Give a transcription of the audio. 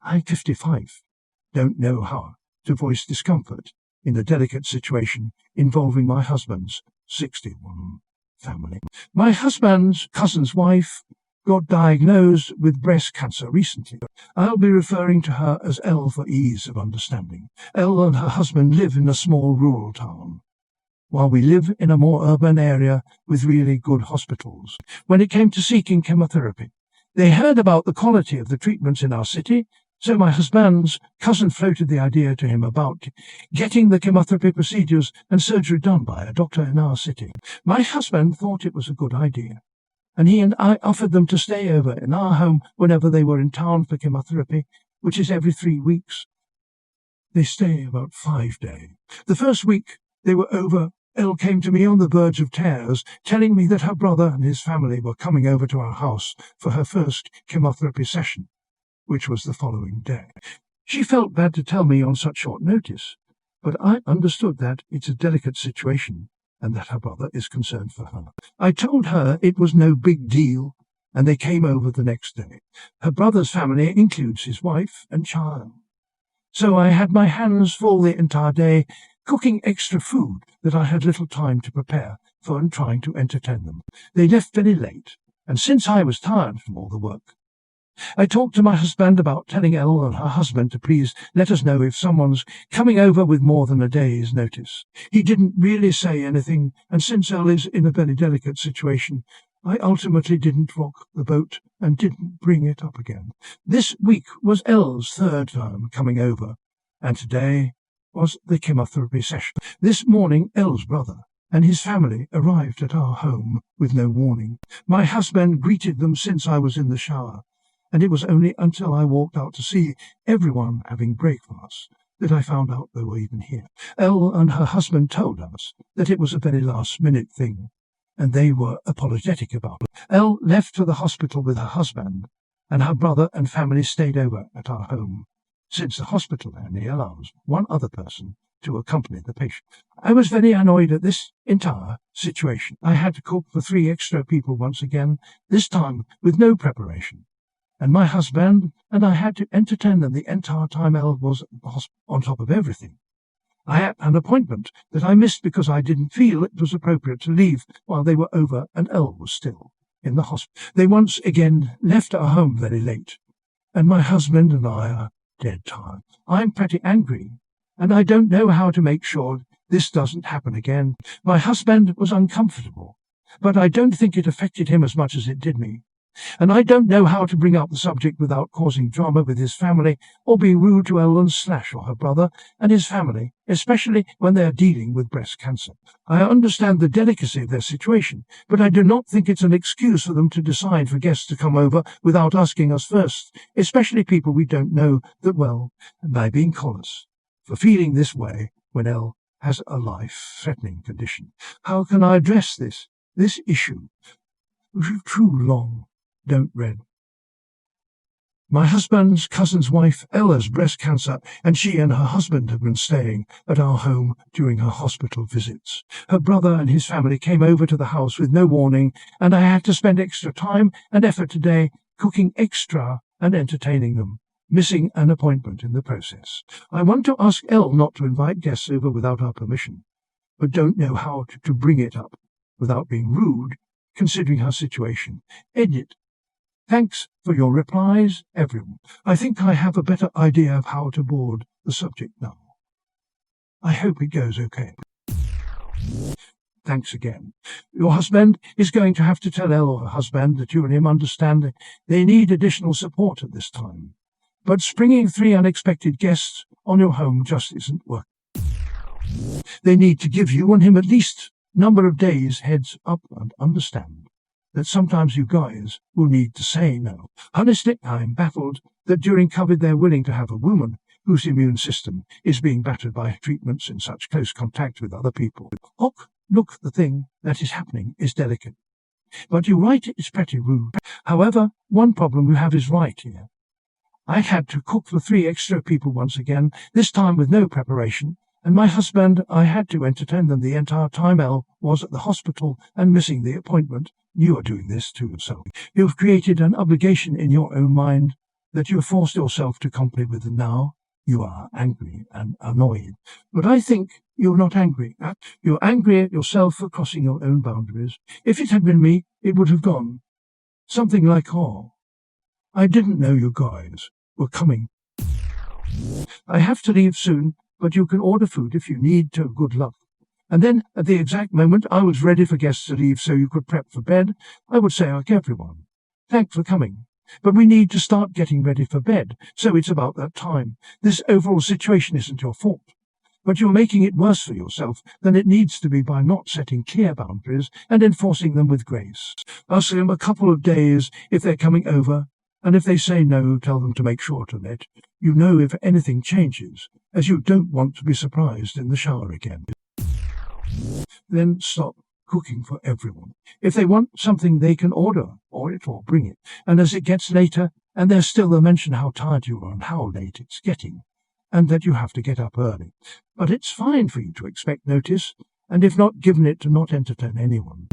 I'm 55. Don't know how to voice discomfort in a delicate situation involving my husband's 61 family. My husband's cousin's wife got diagnosed with breast cancer recently. I'll be referring to her as Elle for ease of understanding. Elle and her husband live in a small rural town, while we live in a more urban area with really good hospitals. When it came to seeking chemotherapy, they heard about the quality of the treatments in our city, so my husband's cousin floated the idea to him about getting the chemotherapy procedures and surgery done by a doctor in our city. My husband thought it was a good idea, and he and I offered them to stay over in our home whenever they were in town for chemotherapy, which is every 3 weeks. They stay about 5 days. The first week they were over, Elle came to me on the verge of tears, telling me that her brother and his family were coming over to our house for her first chemotherapy session, which was the following day. She felt bad to tell me on such short notice, but I understood that it's a delicate situation and that her brother is concerned for her. I told her it was no big deal, and they came over the next day. Her brother's family includes his wife and child. So I had my hands full the entire day, cooking extra food that I had little time to prepare for and trying to entertain them. They left very late, and since I was tired from all the work, I talked to my husband about telling Elle and her husband to please let us know if someone's coming over with more than a day's notice. He didn't really say anything, and since Elle is in a very delicate situation, I ultimately didn't rock the boat and didn't bring it up again. This week was Elle's third time coming over, and today was the chemotherapy session. This morning, Elle's brother and his family arrived at our home with no warning. My husband greeted them since I was in the shower, and it was only until I walked out to see everyone having breakfast that I found out they were even here. Elle and her husband told us that it was a very last-minute thing, and they were apologetic about it. Elle left for the hospital with her husband, and her brother and family stayed over at our home, since the hospital only allows one other person to accompany the patient. I was very annoyed at this entire situation. I had to cook for 3 extra people once again, this time with no preparation, and my husband and I had to entertain them the entire time Elle was at the hospital. On top of everything, I had an appointment that I missed because I didn't feel it was appropriate to leave while they were over and Elle was still in the hospital. They once again left our home very late, and my husband and I are dead tired. I'm pretty angry, and I don't know how to make sure this doesn't happen again. My husband was uncomfortable, but I don't think it affected him as much as it did me. And I don't know how to bring up the subject without causing drama with his family or being rude to Elle / or her brother and his family, especially when they are dealing with breast cancer. I understand the delicacy of their situation, but I do not think it's an excuse for them to decide for guests to come over without asking us first, especially people we don't know that well, and by being callous for feeling this way when Elle has a life-threatening condition. How can I address this issue? Too long. Don't read. My husband's cousin's wife, Elle, has breast cancer, and she and her husband have been staying at our home during her hospital visits. Her brother and his family came over to the house with no warning, and I had to spend extra time and effort today cooking extra and entertaining them, missing an appointment in the process. I want to ask Elle not to invite guests over without our permission, but don't know how to bring it up without being rude, considering her situation. Edit. Thanks for your replies, everyone. I think I have a better idea of how to board the subject now. I hope it goes okay. Thanks again. Your husband is going to have to tell Elle or her husband that you and him understand that they need additional support at this time. But springing 3 unexpected guests on your home just isn't working. They need to give you and him at least number of days heads up and understand that sometimes you guys will need to say no. Honestly, I'm baffled that during COVID they're willing to have a woman whose immune system is being battered by treatments in such close contact with other people. Look, the thing that is happening is delicate. But you're right, it's pretty rude. However, one problem you have is right here. I had to cook for 3 extra people once again, this time with no preparation, and my husband, I had to entertain them the entire time Elle was at the hospital and missing the appointment. You are doing this to yourself. You've created an obligation in your own mind that you have forced yourself to company with them now. You are angry and annoyed. But I think you're not angry. You're angry at yourself for crossing your own boundaries. If it had been me, it would have gone something like, "Oh, I didn't know you guys were coming. I have to leave soon, but you can order food if you need to. Good luck." And then, at the exact moment I was ready for guests to leave so you could prep for bed, I would say, "Okay, everyone, thanks for coming. But we need to start getting ready for bed, so it's about that time. This overall situation isn't your fault. But you're making it worse for yourself than it needs to be by not setting clear boundaries and enforcing them with grace. Ask them a couple of days if they're coming over, and if they say no, tell them to make sure to let you know if anything changes, as you don't want to be surprised in the shower again. Then stop cooking for everyone. If they want something, they can order it or bring it. And as it gets later, and there's still a mention how tired you are and how late it's getting, and that you have to get up early. But it's fine for you to expect notice, and if not given it, to not entertain anyone.